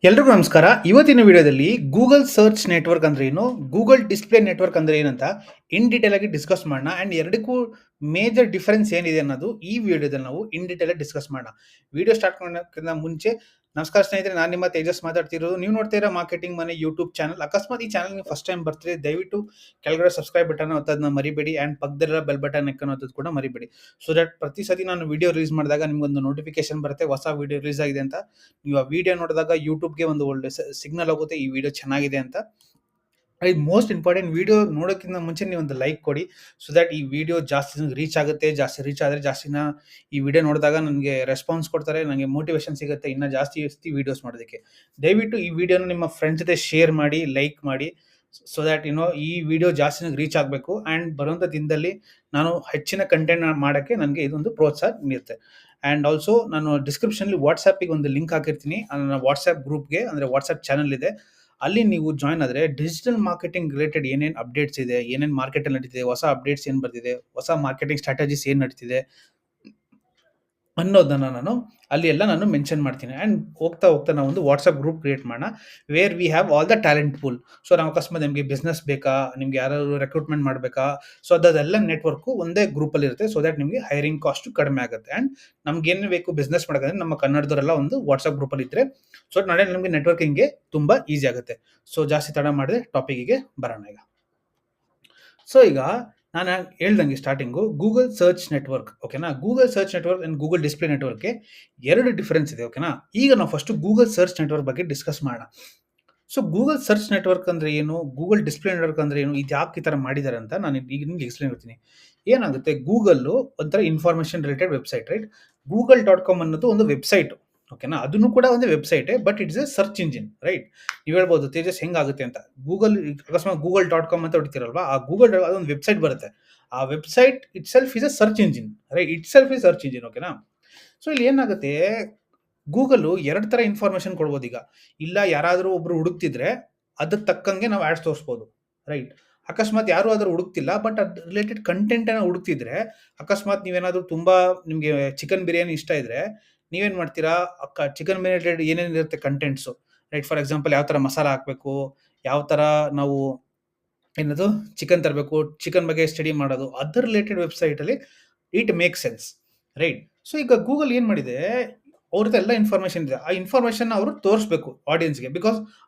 ಎಲ್ರಿಗೂ ನಮಸ್ಕಾರ. ಇವತ್ತಿನ ವಿಡಿಯೋದಲ್ಲಿ ಗೂಗಲ್ ಸರ್ಚ್ ನೆಟ್ವರ್ಕ್ ಅಂದ್ರೆ ಏನು? ಗೂಗಲ್ ಡಿಸ್ಪ್ಲೇ ನೆಟ್ವರ್ಕ್ ಅಂದ್ರೆ ಏನಂತ ಇನ್ ಡೀಟೇಲ್ ಆಗಿ ಡಿಸ್ಕಸ್ ಮಾಡೋಣ. ಅಂಡ್ ಎರಡಕ್ಕೂ ಮೇಜರ್ ಡಿಫರೆನ್ಸ್ ಏನಿದೆ ಅನ್ನೋದು ಈ ವಿಡಿಯೋದಲ್ಲಿ ನಾವು ಇನ್ ಡೀಟೇಲ್ ಆಗಿ ಡಿಸ್ಕಸ್ ಮಾಡೋಣ. ವಿಡಿಯೋ ಸ್ಟಾರ್ಟ್ ಮಾಡೋಕ್ಕಿಂತ ಮುಂಚೆ ನಮಸ್ಕಾರ ಸ್ನೇಹಿತರೆ, ನಾನು ನಿಮ್ಮ ತೇಜಸ್ ಮಾತಾಡ್ತಿರೋದು. ನೀವು ನೋಡ್ತಾ ಇರೋ ಮಾರ್ಕೆಟಿಂಗ್ ಮನೆ ಯೂಟ್ಯೂಬ್ ಚಾನಲ್. ಅಕಸ್ಮಾತ್ ಈ ಚಾನಲ್ ನೀವು ಫಸ್ಟ್ ಟೈಮ್ ಬರ್ತೀರಿ, ದಯವಿಟ್ಟು ಕೆಳಗಡೆ ಸಬ್ಸ್ಕ್ರೈಬ್ ಬಟನ್ ಒತ್ತೋದನ್ನ ಮರಿಬೇಡಿ. ಅಂಡ್ ಪಕ್ಕದಲ್ಲಿರೋ ಬೆಲ್ ಬಟನ್ ಐಕಾನ್ ಒತ್ತೋದು ಕೂಡ ಮರಿಬೇಡಿ. ಸೊ ದಟ್ ಪ್ರತಿ ಸತಿ ನಾನು ವಿಡಿಯೋ ರಿಲೀಸ್ ಮಾಡಿದಾಗ ನಿಮ್ಗೊಂದು ನೋಟಿಫಿಕೇಶನ್ ಬರುತ್ತೆ ಹೊಸ ವಿಡಿಯೋ ರಿಲೀಸ್ ಆಗಿದೆ ಅಂತ. ನೀವು ಆ ವಿಡಿಯೋ ನೋಡಿದಾಗ ಯೂಟ್ಯೂಬ್ಗೆ ಒಂದು ಒಳ್ಳೆ ಸಿಗ್ನಲ್ ಹೋಗುತ್ತೆ, ಈ ವಿಡಿಯೋ ಚೆನ್ನಾಗಿದೆ ಅಂತ. ಇದು ಮೋಸ್ಟ್ ಇಂಪಾರ್ಟೆಂಟ್. ವಿಡಿಯೋ ನೋಡೋಕ್ಕಿಂತ ಮುಂಚೆ ನೀವು ಒಂದು ಲೈಕ್ ಕೊಡಿ, ಸೊ ದಟ್ ಈ ವಿಡಿಯೋ ಜಾಸ್ತಿ ರೀಚ್ ಆಗುತ್ತೆ. ಜಾಸ್ತಿ ರೀಚ್ ಆದರೆ ಜಾಸ್ತಿನ ಈ ವಿಡಿಯೋ ನೋಡಿದಾಗ ನನಗೆ ರೆಸ್ಪಾನ್ಸ್ ಕೊಡ್ತಾರೆ, ನನಗೆ ಮೋಟಿವೇಶನ್ ಸಿಗುತ್ತೆ ಇನ್ನೂ ಜಾಸ್ತಿ ವಿಡಿಯೋಸ್ ಮಾಡೋದಕ್ಕೆ. ದಯವಿಟ್ಟು ಈ ವಿಡಿಯೋನ ನಿಮ್ಮ ಫ್ರೆಂಡ್ಸ್ ಜೊತೆ ಶೇರ್ ಮಾಡಿ, ಲೈಕ್ ಮಾಡಿ, ಸೊ ದಟ್ ಈ ವಿಡಿಯೋ ಜಾಸ್ತಿ ರೀಚ್ ಆಗಬೇಕು. ಆ್ಯಂಡ್ ಬರುವಂಥ ದಿನದಲ್ಲಿ ನಾನು ಹೆಚ್ಚಿನ ಕಂಟೆಂಟ್ ಮಾಡೋಕ್ಕೆ ನನಗೆ ಇದೊಂದು ಪ್ರೋತ್ಸಾಹ ನೀಡುತ್ತೆ. ಆ್ಯಂಡ್ ಆಲ್ಸೋ ನಾನು ಡಿಸ್ಕ್ರಿಪ್ಷನ್ಲಿ ವಾಟ್ಸಾಪಿಗೆ ಒಂದು ಲಿಂಕ್ ಹಾಕಿರ್ತೀನಿ. ನನ್ನ ವಾಟ್ಸಾಪ್ ಗ್ರೂಪ್ಗೆ, ಅಂದರೆ ವಾಟ್ಸಾಪ್ ಚಾನಲ್ ಇದೆ, ಅಲ್ಲಿ ನೀವು ಜಾಯ್ನ್ ಆದರೆ ಡಿಜಿಟಲ್ ಮಾರ್ಕೆಟಿಂಗ್ ರಿಲೇಟೆಡ್ ಏನೇನು ಅಪ್ಡೇಟ್ಸ್ ಇದೆ, ಏನೇನು ಮಾರ್ಕೆಟಲ್ಲಿ ನಡೀತಿದೆ, ಹೊಸ ಅಪ್ಡೇಟ್ಸ್ ಏನು ಬರ್ತಿದೆ, ಹೊಸ ಮಾರ್ಕೆಟಿಂಗ್ ಸ್ಟ್ರಾಟಜೀಸ್ ಏನು ನಡೀತಿದೆ ಅನ್ನೋದನ್ನು ನಾನು ಮೆನ್ಷನ್ ಮಾಡ್ತೀನಿ. ಆ್ಯಂಡ್ ಹೋಗ್ತಾ ಹೋಗ್ತಾ ನಾವು ಒಂದು ವಾಟ್ಸಪ್ ಗ್ರೂಪ್ ಕ್ರಿಯೇಟ್ ಮಾಡೋಣ, wear we have all the talent pool. So ನಾವು ಅಕಸ್ಮಾತ್ ನಿಮಗೆ ಬಿಸ್ನೆಸ್ ಬೇಕಾ, ನಿಮ್ಗೆ ಯಾರಾದ್ರು ರೆಕ್ರೂಟ್ಮೆಂಟ್ ಮಾಡಬೇಕಾ, ಸೊ ಅದೆಲ್ಲ ನೆಟ್ವರ್ಕು ಒಂದೇ ಗ್ರೂಪಲ್ಲಿ ಇರುತ್ತೆ. ಸೊ ದಟ್ ನಿಮಗೆ ಹೈರಿಂಗ್ ಕಾಸ್ಟು ಕಡಿಮೆ ಆಗುತ್ತೆ. ಆ್ಯಂಡ್ ನಮ್ಗೆ ಏನು ಬೇಕು ಬಿಸ್ನೆಸ್ ಮಾಡೋದಂದ್ರೆ ನಮ್ಮ ಕನ್ನಡದವರೆಲ್ಲ ಒಂದು ವಾಟ್ಸಪ್ ಗ್ರೂಪಲ್ಲಿ ಇದ್ದರೆ, ಸೊ ನಾಳೆ ನಮಗೆ ನೆಟ್ವರ್ಕಿಂಗ್ಗೆ ತುಂಬ ಈಸಿ ಆಗುತ್ತೆ. ಸೊ ಜಾಸ್ತಿ ತಡ ಮಾಡಿದೆ ಟಾಪಿಕ್ಗೆ ಬರೋಣ ಈಗ. ಸೊ ಈಗ ನಾನು ಹೇಳ್ದಂಗೆ ಸ್ಟಾರ್ಟಿಂಗು ಗೂಗಲ್ ಸರ್ಚ್ ನೆಟ್ವರ್ಕ್, ಓಕೆನಾ? Google search network and Google display ನೆಟ್ವರ್ಕ್ಗೆ ಎರಡು ಡಿಫರೆನ್ಸ್ ಇದೆ, ಓಕೆನಾ? ಈಗ ನಾವು ಫಸ್ಟು ಗೂಗಲ್ ಸರ್ಚ್ ನೆಟ್ವರ್ಕ್ ಬಗ್ಗೆ ಡಿಸ್ಕಸ್ ಮಾಡೋಣ. ಸೊ ಗೂಗಲ್ ಸರ್ಚ್ ನೆಟ್ವರ್ಕ್ ಅಂದರೆ ಏನು, ಗೂಗಲ್ ಡಿಸ್ಪ್ಲೇ ನೆಟ್ವರ್ಕ್ ಅಂದರೆ ಏನು, ಇದು ಯಾಕೆ ಈ ಥರ ಮಾಡಿದ್ದಾರೆ ಅಂತ ನಾನು ಈಗ ನಿಮ್ಗೆ ಎಕ್ಸ್ಪ್ಲೇನ್ ಮಾಡ್ತೀನಿ. ಏನಾಗುತ್ತೆ, ಗೂಗಲ್ಲು ಒಂಥರ information related website, right? google.com ಅನ್ನೋದು ಒಂದು ವೆಬ್ಸೈಟ್, ಓಕೆನಾ? ಅದನ್ನು ಕೂಡ ಒಂದು ವೆಬ್ಸೈಟೇ, but it's a search engine, right? ನೀವು ಹೇಳ್ಬೋದು ತೇಜಸ್ ಹೆಂಗಾಗುತ್ತೆ ಅಂತ. ಗೂಗಲ್ ಅಕಸ್ಮಾತ್ google.com ಅಂತ ಹೊಡಿತೀರಲ್ವಾ, ಆ ಗೂಗಲ್ ಅದೊಂದು ವೆಬ್ಸೈಟ್ ಬರುತ್ತೆ. ಆ website it self is A search engine, right? It self is search engine, ಓಕೆನಾ? ಸೊ ಇಲ್ಲಿ ಏನಾಗುತ್ತೆ, ಗೂಗಲ್ಲು ಎರಡು ಥರ ಇನ್ಫಾರ್ಮೇಷನ್ ಕೊಡ್ಬೋದು ಈಗ. ಇಲ್ಲ ಯಾರಾದರೂ ಒಬ್ರು ಹುಡುಕ್ತಿದ್ರೆ ಅದಕ್ಕೆ ತಕ್ಕಂಗೆ ನಾವು ಆ್ಯಡ್ಸ್ ತೋರಿಸ್ಬೋದು, ರೈಟ್? ಅಕಸ್ಮಾತ್ ಯಾರು ಆದರೂ ಹುಡುಕ್ತಿಲ್ಲ, ಬಟ್ ಅದು ರಿಲೇಟೆಡ್ ಕಂಟೆಂಟನ್ನು ಹುಡುಕ್ತಿದ್ರೆ, ಅಕಸ್ಮಾತ್ ನೀವೇನಾದರೂ ತುಂಬ ನಿಮಗೆ ಚಿಕನ್ ಬಿರಿಯಾನಿ ಇಷ್ಟ ಇದ್ದರೆ ನೀವೇನು ಮಾಡ್ತೀರಾ, ಚಿಕನ್ ರಿಲೇಟೆಡ್ ಏನೇನಿರುತ್ತೆ ಕಂಟೆಂಟ್ಸು, ರೈಟ್? ಫಾರ್ ಎಕ್ಸಾಂಪಲ್ ಯಾವ ಥರ ಮಸಾಲ ಹಾಕಬೇಕು, ಯಾವ ಥರ ನಾವು ಏನದು ಚಿಕನ್ ತರಬೇಕು, ಚಿಕನ್ ಬಗ್ಗೆ ಸ್ಟಡಿ ಮಾಡೋದು, ಅದರ್ ರಿಲೇಟೆಡ್ ವೆಬ್ಸೈಟಲ್ಲಿ it make sense, right? So ಈಗ ಗೂಗಲ್ ಏನು ಮಾಡಿದೆ, ಅವ್ರದ್ದು ಎಲ್ಲ ಇನ್ಫಾರ್ಮೇಷನ್ ಇದೆ, ಆ ಇನ್ಫಾರ್ಮೇಷನ್ ಅವರು ತೋರಿಸ್ಬೇಕು ಆಡಿಯನ್ಸ್ಗೆ. ಬಿಕಾಸ್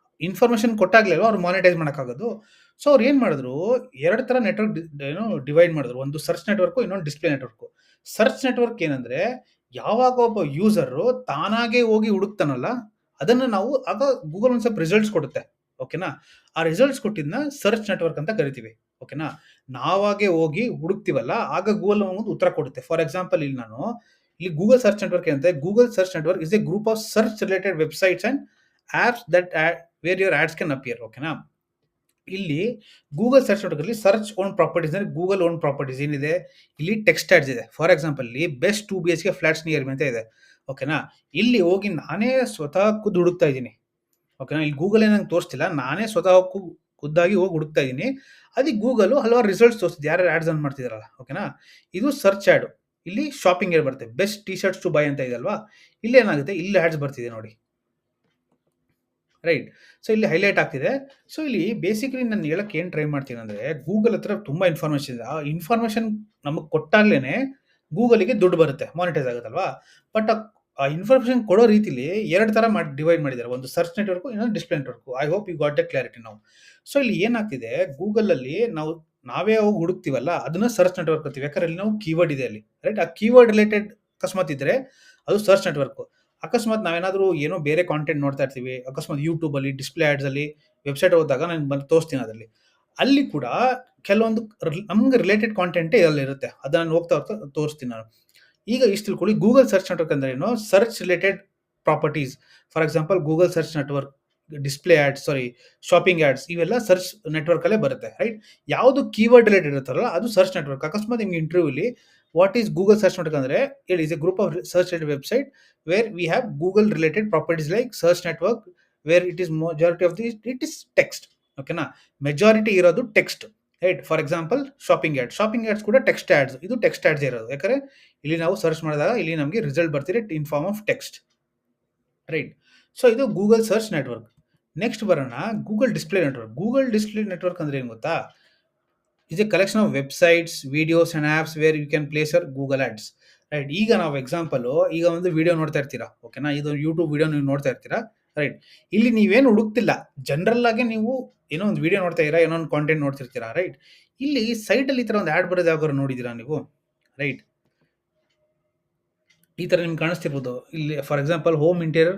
ಇನ್ಫಾರ್ಮೇಷನ್ ಕೊಟ್ಟಾಗಲೇ ಅವ್ರು ಮಾನಿಟೈಸ್ ಮಾಡೋಕ್ಕಾಗೋದು. ಸೊ ಅವ್ರು ಏನು ಮಾಡಿದ್ರು, ಎರಡು ಥರ ನೆಟ್ವರ್ಕ್ ಡಿವೈಡ್ ಮಾಡಿದ್ರು. ಒಂದು ಸರ್ಚ್ ನೆಟ್ವರ್ಕು, ಇನ್ನೊಂದು ಡಿಸ್ಪ್ಲೇ ನೆಟ್ವರ್ಕು. ಸರ್ಚ್ ನೆಟ್ವರ್ಕ್ ಏನಂದರೆ, ಯಾವಾಗ ಒಬ್ಬ ಯೂಸರು ತಾನಾಗೆ ಹೋಗಿ ಹುಡುಕ್ತಾನಲ್ಲ, ಅದನ್ನು ನಾವು ಆಗ ಗೂಗಲ್ ಒಂದು ಸ್ವಲ್ಪ ರಿಸಲ್ಟ್ಸ್ ಕೊಡುತ್ತೆ, ಓಕೆನಾ? ಆ ರಿಸಲ್ಟ್ಸ್ ಕೊಟ್ಟಿದ್ದನ್ನ ಸರ್ಚ್ ನೆಟ್ವರ್ಕ್ ಅಂತ ಕರಿತೀವಿ, ಓಕೆನಾ? ನಾವಾಗೆ ಹೋಗಿ ಹುಡುಕ್ತೀವಲ್ಲ, ಆಗ ಗೂಗಲ್ ಒಂದು ಉತ್ತರ ಕೊಡುತ್ತೆ. ಫಾರ್ ಎಕ್ಸಾಂಪಲ್ ಇಲ್ಲಿ ಗೂಗಲ್ ಸರ್ಚ್ ನೆಟ್ವರ್ಕ್ ಏನಂತೆ, Google search network is a group of search related websites and apps that where your ads can appear, ಓಕೆನಾ? ಇಲ್ಲಿ ಗೂಗಲ್ ಸರ್ಚ್ ನೆಟ್ವರ್ಕ್ ಅಲ್ಲಿ ಸರ್ಚ್ ಓನ್ ಪ್ರಾಪರ್ಟೀಸ್ ಅಂದ್ರೆ ಗೂಗಲ್ ಓನ್ ಪ್ರಾಪರ್ಟೀಸ್ ಏನಿದೆ, ಇಲ್ಲಿ text ads ಇದೆ. For example ಇಲ್ಲಿ best 2 BHK flats near me ಅಂತ ಇದೆ, ಓಕೆನಾ? ಇಲ್ಲಿ ಹೋಗಿ ನಾನೇ ಸ್ವತಃ ಖುದ್ದು ಹುಡುಕ್ತಾ ಇದ್ದೀನಿ, ಓಕೆನಾ? ಇಲ್ಲಿ ಗೂಗಲ್ ನಂಗೆ ತೋರಿಸ್ತಿಲ್ಲ, ನಾನೇ ಸ್ವತಃ ಖುದ್ದಾಗಿ ಹೋಗಿ ಹುಡುಕ್ತಾ ಇದ್ದೀನಿ. ಅದಕ್ಕೆ ಗೂಗಲ್ ಹಲವಾರು ರಿಸಲ್ಟ್ಸ್ ತೋರಿಸ್ತಿದೆ, ಯಾರು ಆಡ್ಸ್ ಅನ್ ಮಾಡ್ತಿದಾರಲ್ಲ, ಓಕೆನಾ? ಇದು ಸರ್ಚ್ ಆ್ಯಡ್. ಇಲ್ಲಿ ಶಾಪಿಂಗ್ ಆ್ಯಡ್ ಬರುತ್ತೆ, best T shirts to buy ಅಂತ ಇದೆ ಅಲ್ವಾ, ಇಲ್ಲಿ ಏನಾಗುತ್ತೆ, ಇಲ್ಲಿ ಆಡ್ಸ್ ಬರ್ತಿದೆ ನೋಡಿ, ರೈಟ್? ಸೊ ಇಲ್ಲಿ ಹೈಲೈಟ್ ಆಗ್ತಿದೆ. ಸೊ ಇಲ್ಲಿ ಬೇಸಿಕಲಿ ನಾನು ಹೇಳಕ್ಕೆ ಏನು ಟ್ರೈ ಮಾಡ್ತೀನಿ ಅಂದರೆ, ಗೂಗಲ್ ಹತ್ರ ತುಂಬ ಇನ್ಫಾರ್ಮೇಷನ್ ಇದೆ. ಆ ಇನ್ಫಾರ್ಮೇಷನ್ ನಮಗೆ ಕೊಟ್ಟಾಗ್ಲೇ ಗೂಗಲಿಗೆ ದುಡ್ಡು ಬರುತ್ತೆ, ಮಾನಿಟೈಸ್ ಆಗುತ್ತಲ್ವಾ? ಬಟ್ ಆ ಇನ್ಫಾರ್ಮೇಷನ್ ಕೊಡೋ ರೀತಿಲಿ ಎರಡು ಥರ ಡಿವೈಡ್ ಮಾಡಿದ್ದಾರೆ, ಒಂದು ಸರ್ಚ್ ನೆಟ್ವರ್ಕು, ಇನ್ನೊಂದು display network. I hope you got the clarity ನಾವು. ಸೊ ಇಲ್ಲಿ ಏನಾಗ್ತಿದೆ, ಗೂಗಲಲ್ಲಿ ನಾವೇ ಹೋಗಿ ಹುಡುಕ್ತೀವಲ್ಲ, ಅದನ್ನ ಸರ್ಚ್ ನೆಟ್ವರ್ಕ್ ಅಂತೀವಿ. ಯಾಕಂದ್ರೆ ಅಲ್ಲಿ ನಾವು ಕೀವರ್ಡ್ ಇದೆ ಅಲ್ಲಿ, ರೈಟ್? ಆ ಕೀವರ್ಡ್ ರಿಲೇಟೆಡ್ ಅಕಸ್ಮಾತ್ ಇದ್ದರೆ ಅದು ಸರ್ಚ್ ನೆಟ್ವರ್ಕು. ಅಕಸ್ಮಾತ್ ನಾವೇನಾದರೂ ಏನೋ ಬೇರೆ ಕಾಂಟೆಂಟ್ ನೋಡ್ತಾ ಇರ್ತೀವಿ, ಅಕಸ್ಮಾತ್ ಯೂಟ್ಯೂಬಲ್ಲಿ ಡಿಸ್ಪ್ಲೇ ಆ್ಯಡ್ಸಲ್ಲಿ ವೆಬ್ಸೈಟ್ ಹೋದಾಗ ನಾನು ಬಂದು ತೋರಿಸ್ತೀನಿ ಅದರಲ್ಲಿ. ಅಲ್ಲಿ ಕೂಡ ಕೆಲವೊಂದು ನಮ್ಗೆ ರಿಲೇಟೆಡ್ ಕಾಂಟೆಂಟೇ ಅಲ್ಲಿರುತ್ತೆ, ಅದನ್ನು ಹೋಗ್ತಾ ತೋರಿಸ್ತೀನಿ ನಾನು. ಈಗ ಇಷ್ಟು ತಿಳ್ಕೊಳ್ಳಿ, ಗೂಗಲ್ ಸರ್ಚ್ ನೆಟ್ವರ್ಕ್ ಅಂದ್ರೆ ಏನು, search related properties. For example Google search network, display ads, shopping ads, ಇವೆಲ್ಲ ಸರ್ಚ್ ನೆಟ್ವರ್ಕಲ್ಲೇ ಬರುತ್ತೆ, ರೈಟ್? ಯಾವುದು ಕೀವರ್ಡ್ ರಿಲೇಟೆಡ್ ಇರುತ್ತಲ್ಲ ಅದು ಸರ್ಚ್ ನೆಟ್ವರ್ಕ್. ಅಕಸ್ಮಾತ್ ನಿಮ್ಗೆ ಇಂಟರ್ವ್ಯೂಲಿ what is Google search network ಅಂದರೆ, it is a group of search related website where we have Google related properties like search network, where it is majority of it is text, ಓಕೆನಾ? Majority ಇರೋದು text, right? For example shopping ads ಕೂಡ text ads, ಇದು text ads ಇರೋದು. ಯಾಕಂದರೆ ಇಲ್ಲಿ ನಾವು search ಮಾಡಿದಾಗ ಇಲ್ಲಿ ನಮಗೆ ರಿಸಲ್ಟ್ ಬರ್ತಿದೆ in form of text, right? So ಇದು ಗೂಗಲ್ ಸರ್ಚ್ ನೆಟ್ವರ್ಕ್. ನೆಕ್ಸ್ಟ್ ಬರೋಣ Google display network. Google display network ಅಂದ್ರೆ ಏನು ಗೊತ್ತಾ? Is a collection of websites, videos and apps where you can place your Google ads. Right, ಈಗ ನಾವು example, ಈಗ ಒಂದು video ನೋಡ್ತಾ ಇರ್ತೀರಾ, ಓಕೆನಾ, ಇದು ಯೂಟ್ಯೂಬ್ ವಿಡಿಯೋ ನೀವು ನೋಡ್ತಾ ಇರ್ತೀರಾ. ರೈಟ್, ಇಲ್ಲಿ ನೀವೇನು ಹುಡುಕ್ತಿಲ್ಲ, ಜನರಲ್ ಆಗಿ ನೀವು ಏನೋ ಒಂದು ವಿಡಿಯೋ ನೋಡ್ತಾ ಇರಾ, ಏನೋ ಒಂದು ಕಾಂಟೆಂಟ್ ನೋಡ್ತಿರ್ತೀರಾ. ರೈಟ್, ಇಲ್ಲಿ ಸೈಟ್ ಅಲ್ಲಿ ಈ ತರ ಒಂದು ಆಡ್ ಬರೋದು ಯಾವ್ದಾದ್ರು ನೋಡಿದೀರಾ ನೀವು? ರೈಟ್, ಈ ತರ ನಿಮ್ಗೆ ಕಾಣಿಸ್ತಿರ್ಬೋದು. ಇಲ್ಲಿ for example home interior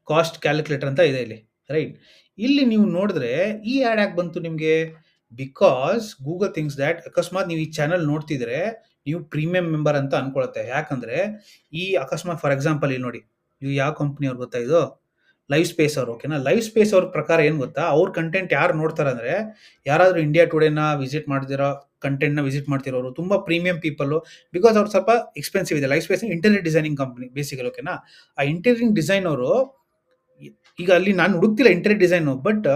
cost calculator ಅಂತ ಇದೆ ಇಲ್ಲಿ. ರೈಟ್, ಇಲ್ಲಿ ನೀವು ನೋಡಿದ್ರೆ ಈ ಆಡ್ ಯಾಕೆ ಬಂತು ನಿಮಗೆ? ಬಿಕಾಸ್ ಗೂಗಲ್ ಥಿಂಕ್ಸ್ ದ್ಯಾಟ್ ಅಕಸ್ಮಾತ್ ನೀವು ಈ ಚಾನಲ್ ನೋಡ್ತಿದ್ರೆ ನೀವು ಪ್ರೀಮಿಯಂ ಮೆಂಬರ್ ಅಂತ ಅನ್ಕೊಳುತ್ತೆ. ಯಾಕಂದ್ರೆ ಈ ಅಕಸ್ಮಾತ್ ಫಾರ್ ಎಕ್ಸಾಂಪಲ್ ಇಲ್ಲಿ ನೋಡಿ, ಇವು ಯಾವ ಕಂಪ್ನಿ ಅವ್ರು ಗೊತ್ತಾ? ಇದು ಲೈವ್ ಸ್ಪೇಸ್ ಅವರು, ಓಕೆನಾ. ಲೈವ್ ಸ್ಪೇಸ್ ಅವ್ರ ಪ್ರಕಾರ ಏನ್ ಗೊತ್ತಾ, ಅವ್ರ ಕಂಟೆಂಟ್ ಯಾರು ನೋಡ್ತಾರೆ ಅಂದ್ರೆ, ಯಾರಾದ್ರೂ ಇಂಡಿಯಾ ಟುಡೇನ ವಿಸಿಟ್ ಮಾಡ್ತಿರೋ, ಕಂಟೆಂಟ್ ನ ವಿಸಿಟ್ ಮಾಡ್ತಿರೋರು, ತುಂಬಾ ಪ್ರೀಮಿಯಂ ಪೀಪಲ್. ಬಿಕಾಸ್ ಅವ್ರು ಸ್ವಲ್ಪ ಎಕ್ಸ್ಪೆನ್ಸಿವ್ ಇದೆ. Live space interior designing company basically, ಓಕೆನಾ. ಆ ಇಂಟೀರಿಯರಿಂಗ್ ಡಿಸೈನ್ ಅವರು, ಈಗ ಅಲ್ಲಿ ನಾನು ಹುಡುಕ್ತಿಲ್ಲ ಇಂಟೀರಿಯರ್ ಡಿಸೈನ್, ಬಟ್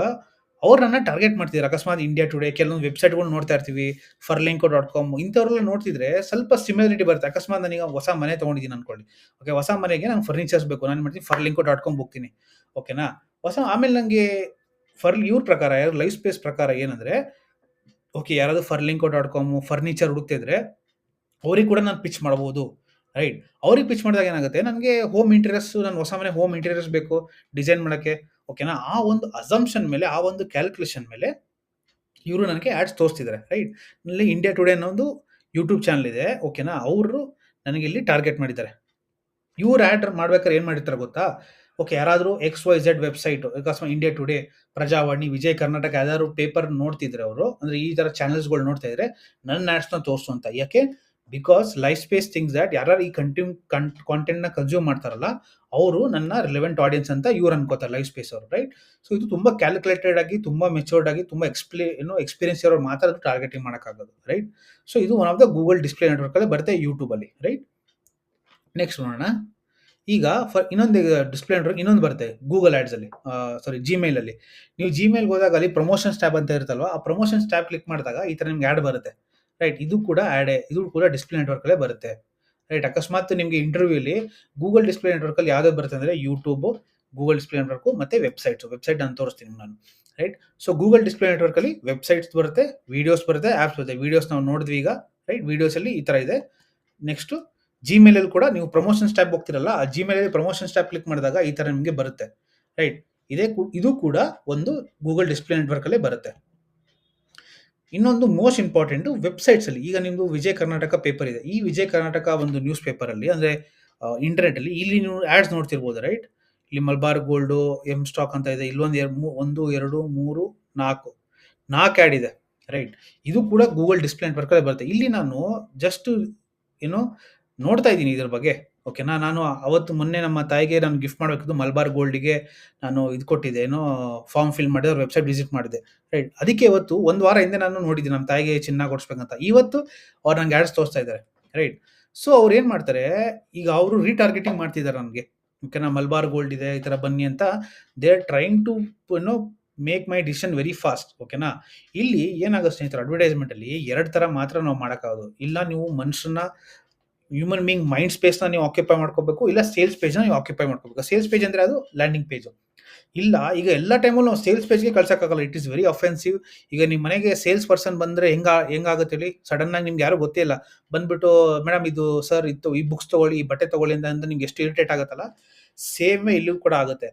ಅವ್ರನ್ನ ಟಾರ್ಗೆಟ್ ಮಾಡ್ತಿದ್ದಾರೆ. ಅಕಸ್ಮಾತ್ ಇಂಡಿಯಾ ಟುಡೇ, ಕೆಲವೊಂದು ವೆಬ್ಸೈಟ್ಗಳು ನೋಡ್ತಾ ಇರ್ತೀವಿ, ಫರ್ಲಿಂಕೋ.com, ಇಂಥವ್ರೆಲ್ಲ ನೋಡ್ತಿದ್ರೆ ಸ್ವಲ್ಪ ಸಿಮಿಲಾರಿಟಿ ಬರುತ್ತೆ. ಅಕಸ್ಮಾತ್ ನಾನೀಗ ಹೊಸ ಮನೆ ತಗೊಂಡಿದ್ದೀನಿ ಅನ್ಕೊಳ್ಳಿ, ಓಕೆ, ಹೊಸ ಮನೆಗೆ ನಂಗೆ ಫರ್ನಿಚರ್ಸ್ ಬೇಕು, ನಾನು ಮಾಡ್ತೀನಿ ಫರ್ಲಿಂಕೋ.com ಹೋಗ್ತೀನಿ, ಓಕೆನಾ. ಆಮೇಲೆ ನನಗೆ ಇವ್ರ ಪ್ರಕಾರ, ಯಾರು ಲೈವ್ ಸ್ಪೇಸ್ ಪ್ರಕಾರ ಏನಂದ್ರೆ, ಓಕೆ, ಯಾರಾದ್ರು ಫರ್ಲಿಂಕೋ.com ಫರ್ನಿಚರ್ ಹುಡುಕ್ತಿದ್ರೆ ಅವ್ರಿಗೆ ಕೂಡ ನಾನು ಪಿಚ್ ಮಾಡಬಹುದು. ರೈಟ್, ಅವ್ರಿಗೆ ಪಿಚ್ ಮಾಡಿದಾಗ ಏನಾಗುತ್ತೆ, ನನಗೆ ಹೋಮ್ ಇಂಟೀರಿಯರ್ಸ್, ನಾನು ಹೊಸ ಮನೆ ಹೋಮ್ ಇಂಟೀರಿಯರ್ಸ್ ಬೇಕು ಡಿಸೈನ್ ಮಾಡಕ್ಕೆ, ಓಕೆನಾ. ಆ ಒಂದು ಅಸಂಪ್ಷನ್ ಮೇಲೆ, ಆ ಒಂದು ಕ್ಯಾಲ್ಕುಲೇಷನ್ ಮೇಲೆ ಇವರು ನನಗೆ ಆಡ್ಸ್ ತೋರಿಸ್ತಿದ್ದಾರೆ. ರೈಟ್, ಇಲ್ಲಿ ಇಂಡಿಯಾ ಟುಡೇ ಅನ್ನೋ ಒಂದು ಯೂಟ್ಯೂಬ್ ಚಾನಲ್ ಇದೆ, ಓಕೆನಾ. ಅವರು ನನಗೆ ಇಲ್ಲಿ ಟಾರ್ಗೆಟ್ ಮಾಡಿದ್ದಾರೆ. ಇವ್ರು ಆಡ್ ಮಾಡ್ಬೇಕಾದ್ರೆ ಏನ್ ಮಾಡಿರ್ತಾರೆ ಗೊತ್ತಾ? ಓಕೆ, ಯಾರಾದರೂ XYZ ವೆಬ್ಸೈಟ್, ಅಕಸ್ಮಾತ್ ಇಂಡಿಯಾ ಟುಡೇ, ಪ್ರಜಾವಾಣಿ, ವಿಜಯ್ ಕರ್ನಾಟಕ ಯಾವ್ದಾದ್ರು ಪೇಪರ್ ನೋಡ್ತಿದ್ರೆ ಅವರು, ಅಂದ್ರೆ ಈ ತರ ಚಾನೆಲ್ಸ್ಗಳು ನೋಡ್ತಾ ಇದ್ರೆ ನನ್ನ ಆಡ್ಸ್ನ ತೋರಿಸು ಅಂತ. ಯಾಕೆ? Because life space things that ಯಾರು ಈ ಕಾಂಟೆಂಟ್ ನ ಕನ್ಸ್ಯೂಮ್ ಮಾಡ್ತಾರಲ್ಲ, ಅವರು ನನ್ನ ರಿಲೆವೆಂಟ್ ಆಡಿಯನ್ಸ್ ಅಂತ ಇವ್ರು ಅನ್ಕೋತಾರೆ, ಲೈಫ್ ಸ್ಪೇಸ್ ಅವರು. ರೈಟ್, ಸೊ ಇದು ತುಂಬಾ ಕ್ಯಾಲ್ಕುಲೇಟೆಡ್ ಆಗಿ, ತುಂಬಾ ಮೆಚೂರ್ಡ್ ಆಗಿ, ತುಂಬಾ ಎಕ್ಸ್ಪೀರಿಯನ್ಸ್ ಇರೋರು ಮಾತ್ರ ಟಾರ್ಗೆಟಿಂಗ್ ಮಾಡೋಕ್ಕಾಗೋದು. ರೈಟ್, ಸೊ ಇದು one of the Google display network ಅಲ್ಲಿ ಬರುತ್ತೆ ಯೂಟ್ಯೂಬ್ ಅಲ್ಲಿ. ರೈಟ್, ನೆಕ್ಸ್ಟ್ ನೋಡೋಣ. ಈಗ ಇನ್ನೊಂದು ಡಿಸ್ಪ್ಲೇ ನೆಟ್ವರ್ಕ್ ಇನ್ನೊಂದು ಬರುತ್ತೆ ಗೂಗಲ್ ಆಡ್ಸ್ ಅಲ್ಲಿ, ಸಾರಿ, ಜಿಮೇಲ್ ಅಲ್ಲಿ. ನೀವು ಜಿಮೇಲ್ ಹೋದಾಗ ಅಲ್ಲಿ ಪ್ರಮೋಷನ್ಸ್ ಟ್ಯಾಬ್ ಅಂತ ಇರುತ್ತಲ್ವಾ, ಆ ಪ್ರಮೋಷನ್ಸ್ ಟ್ಯಾಬ್ ಕ್ಲಿಕ್ ಮಾಡಿದಾಗ ಈ ತರ ನಿಮ್ಗೆ ಆಡ್ ಬರುತ್ತೆ. ರೈಟ್, ಇದು ಕೂಡ ಇದು ಕೂಡ ಡಿಸ್ಪ್ಲೇ ನೆಟ್ವರ್ಕ್ ಅಲ್ಲೇ ಬರುತ್ತೆ. ರೈಟ್, ಅಕಸ್ಮಾತ್ ನಿಮಗೆ ಇಂಟರ್ವ್ಯೂ ಅಲ್ಲಿ ಗೂಗಲ್ ಡಿಸ್ಪ್ಲೇ ನೆಟ್ವರ್ಕ್ ಅಲ್ಲಿ ಯಾವ್ದು ಬರುತ್ತೆ ಅಂದ್ರೆ, ಯೂಟ್ಯೂಬ್, ಗೂಗಲ್ ಡಿಸ್ಪ್ಲೇ ನೆಟ್ವರ್ಕ್ ಮತ್ತೆ ವೆಬ್ಸೈಟ್ ನಾನು ತೋರಿಸ್ತೀನಿ ನಾನು. Right, so Google display network ಅಲ್ಲಿ ವೆಬ್ಸೈಟ್ಸ್ ಬರುತ್ತೆ, ವಿಡಿಯೋಸ್ ಬರುತ್ತೆ, ಆಪ್ಸ್ ಬರುತ್ತೆ. ವಿಡಿಯೋಸ್ ನಾವು ನೋಡಿದ್ವಿ ಈಗ. ರೈಟ್, ವಿಡಿಯೋಸ್ ಅಲ್ಲಿ ಈ ತರ ಇದೆ. ನೆಕ್ಸ್ಟ್ ಜಿಮೇಲ್ ಅಲ್ಲಿ ಕೂಡ ನೀವು ಪ್ರಮೋಷನ್ಸ್ ಟ್ಯಾಬ್ ಹೋಗ್ತಿರಲ್ಲ, ಆ ಜಿಮೇಲ್ ಅಲ್ಲಿ ಪ್ರಮೋಷನ್ಸ್ ಟ್ಯಾಬ್ ಕ್ಲಿಕ್ ಮಾಡಿದಾಗ ಈ ತರ ನಿಮಗೆ ಬರುತ್ತೆ. ರೈಟ್, ಇದು ಕೂಡ ಒಂದು ಗೂಗಲ್ ಡಿಸ್ಪ್ಲೇ ನೆಟ್ವರ್ಕ್ ಅಲ್ಲೇ ಬರುತ್ತೆ. ಇನ್ನೊಂದು ಮೋಸ್ಟ್ ಇಂಪಾರ್ಟೆಂಟ್ ವೆಬ್ಸೈಟ್ಸ್ ಅಲ್ಲಿ, ಈಗ ನಿಮ್ದು ವಿಜಯ ಕರ್ನಾಟಕ ಪೇಪರ್ ಇದೆ. ಈ ವಿಜಯ ಕರ್ನಾಟಕ ಒಂದು ನ್ಯೂಸ್ ಪೇಪರ್ ಅಲ್ಲಿ, ಅಂದ್ರೆ ಇಂಟರ್ನೆಟ್ ಅಲ್ಲಿ, ಇಲ್ಲಿ ನೀವು ಆಡ್ಸ್ ನೋಡ್ತಿರ್ಬೋದು. ರೈಟ್, ಇಲ್ಲಿ ಮಲ್ಬಾರ್ ಗೋಲ್ಡ್, ಎಂ ಸ್ಟಾಕ್ ಅಂತ ಇದೆ. ಇಲ್ಲೊಂದು 1 2 3 4 ಆಡ್ ಇದೆ. ರೈಟ್, ಇದು ಕೂಡ ಗೂಗಲ್ ಡಿಸ್ಪ್ಲೇ ನೆಟ್ವರ್ಕ್ ಅಲ್ಲಿ ಬರುತ್ತೆ. ಇಲ್ಲಿ ನಾನು ಜಸ್ಟ್ ಏನೋ ನೋಡ್ತಾ ಇದ್ದೀನಿ ಇದ್ರ ಬಗ್ಗೆ, ಓಕೆನಾ. ನಾನು ಅವತ್ತು ಮೊನ್ನೆ ನಮ್ಮ ತಾಯಿಗೆ ನಾನು ಗಿಫ್ಟ್ ಮಾಡಬೇಕಿದ್ದು ಮಲ್ಬಾರ್ ಗೋಲ್ಡ್ಗೆ ನಾನು ಇದು ಕೊಟ್ಟಿದ್ದೆ, ಏನೋ ಫಾರ್ಮ್ ಫಿಲ್ ಮಾಡಿದೆ, ಅವ್ರ ವೆಬ್ಸೈಟ್ ವಿಸಿಟ್ ಮಾಡಿದೆ. ರೈಟ್, ಅದಕ್ಕೆ ಇವತ್ತು ಒಂದು ವಾರ ಹಿಂದೆ ನಾನು ನೋಡಿದ್ದೀನಿ ನಮ್ಮ ತಾಯಿಗೆ ಚಿನ್ನ ಕೊಡಿಸ್ಬೇಕಂತ. ಇವತ್ತು ಅವ್ರು ನಂಗೆ ಆಡ್ಸ್ ತೋರಿಸ್ತಾ ಇದ್ದಾರೆ. ರೈಟ್, ಸೊ ಅವ್ರು ಏನು ಮಾಡ್ತಾರೆ, ಈಗ ಅವರು ರೀಟಾರ್ಗೆಟಿಂಗ್ ಮಾಡ್ತಿದ್ದಾರೆ ನನಗೆ, ಓಕೆನಾ. ಮಲ್ಬಾರ್ ಗೋಲ್ಡ್ ಇದೆ, ಈ ಥರ ಬನ್ನಿ ಅಂತ. ದೇ ಆರ್ ಟ್ರೈಂಗ್ ಟು ಏನೋ make my decision very fast, ಓಕೆನಾ. ಇಲ್ಲಿ ಏನಾಗುತ್ತೆ ಸ್ನೇಹಿತರೆ, ಅಡ್ವರ್ಟೈಸ್ಮೆಂಟ್ ಅಲ್ಲಿ ಎರಡು ತರ ಮಾತ್ರ ನಾವು ಮಾಡೋಕ್ಕಾಗೋದು. ಇಲ್ಲ ನೀವು ಮನುಷ್ಯನ, ಹ್ಯೂಮನ್ ಬೀಯಿಂಗ್ ಮೈಂಡ್ ಸ್ಪೇಸ್ನ ನೀವು ಆಕ್ಯುಪೈ ಮಾಡ್ಕೋಬೇಕು, ಇಲ್ಲ ಸೇಲ್ಸ್ ಪೇಜ್ನ ನೀವು ಆಕ್ಯುಪೈ ಮಾಡ್ಕೋಬೇಕು. ಸೇಲ್ಸ್ ಪೇಜ್ ಅಂದರೆ ಅದು ಲ್ಯಾಂಡಿಂಗ್ ಪೇಜು. ಇಲ್ಲ, ಈಗ ಎಲ್ಲ ಟೈಮಲ್ಲೂ ನಾವು ಸೇಲ್ಸ್ ಪೇಜ್ಗೆ ಕಳ್ಸೋಕ್ಕಾಗಲ್ಲ, ಇಟ್ ಇಸ್ ವೆರಿ ಅಫೆನ್ಸಿವ್. ಈಗ ನಿಮ್ಮ ಮನೆಗೆ ಸೇಲ್ಸ್ ಪರ್ಸನ್ ಬಂದರೆ ಹೆಂಗಾಗುತ್ತೆ ಹೇಳಿ? ಸಡನ್ ಆಗಿ ನಿಮ್ಗೆ ಯಾರು ಗೊತ್ತೇ ಇಲ್ಲ ಬಂದ್ಬಿಟ್ಟು, ಮೇಡಮ್ ಇದು ಸರ್ ಇತ್ತು, ಈ ಬುಕ್ಸ್ ತಗೊಳ್ಳಿ, ಈ ಬಟ್ಟೆ ತಗೊಳ್ಳಿ ಅಂತ ನಿಮ್ಗೆ ಎಷ್ಟು ಇರಿಟೇಟ್ ಆಗುತ್ತಲ್ಲ, ಸೇಮ್ ಇಲ್ಲೂ ಕೂಡ ಆಗುತ್ತೆ.